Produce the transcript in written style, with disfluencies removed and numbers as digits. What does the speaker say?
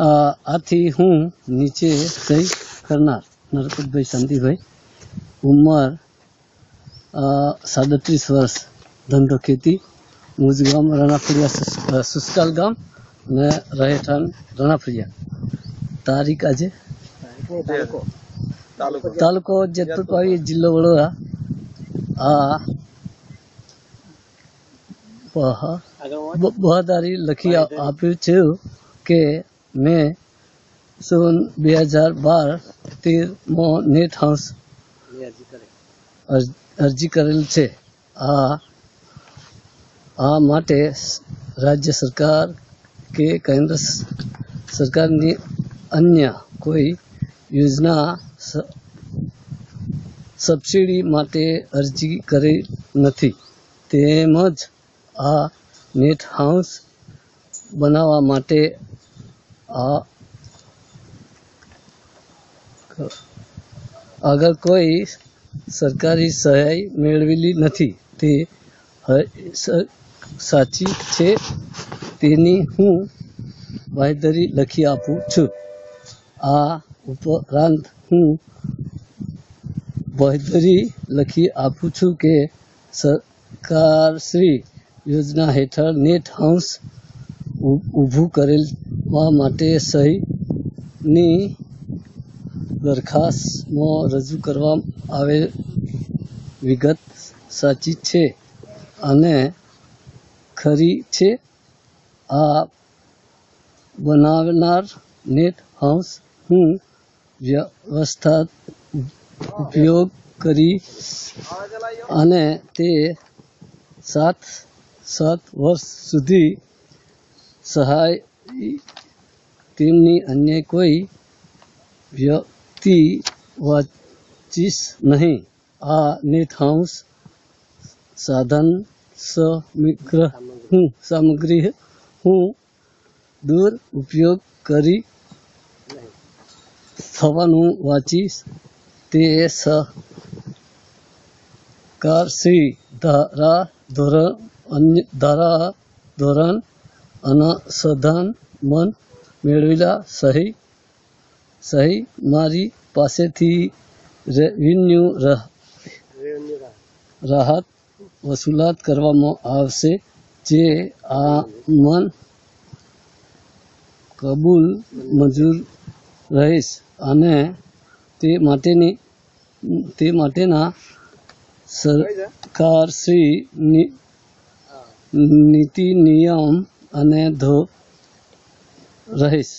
આથી હું નીચે સહી કરનાર નરપતભાઈ શાંતિભાઈ, ઉંમર 37 વર્ષ, ધંધો ખેતી, મૂળ ગામ રણાફળિયા સુસ્કાલ ગામ ને રહેઠાણ રણાફળિયા, તારીખ આજે તાલુકો જેતપુર પાવી, જિલ્લો વડોદરા. બહાદારી લખી આપ્યું છે કે મેં 2012-13 નેટ હાઉસ અરજી કરેલ છે. આ માટે રાજ્ય સરકાર કે કેન્દ્ર સરકારની અન્ય કોઈ યોજના સબસિડી માટે અરજી કરી નથી. તેમજ આ નેટ હાઉસ બનાવવા માટે આગળ કોઈ સરકારી સહાય મેળવેલી નથી. તે સાચી છે તેની હું બાંયધરી લખી આપું છું. આ ઉપરાંત હું બાંયધરી લખી આપું છું કે સરકારશ્રી યોજના હેઠળ નેટ હાઉસ ઊભું કરવા માટે સહાયની દરખાસ્તમાં રજૂ કરવામાં આવેલ વિગત સાચી છે અને ખરી છે. આ બનાવનાર નેટ હાઉસ હું વ્યવસ્થિત ઉપયોગ કરી અને તે 7 વર્ષ સુધી સહાય તેમની અન્ય કોઈ વ્યક્તિ વાંચીશ નહીં. આ નેટ હાઉસ સાધન સામગ્રી હું દુરુપયોગ કરી થવાનું વાંચીશ. તે સરકારશ્રી ધારા ધોરણ અનુસંધાન મેળવેલા સહી મારી પાસેથી રેવન્યુ રાહત વસૂલાત કરવામાં આવશે, જે આમન કબૂલ મંજૂર રહીશ અને તે માટેના સરકારશ્રી નીતિ નિયમ અને રહીશ.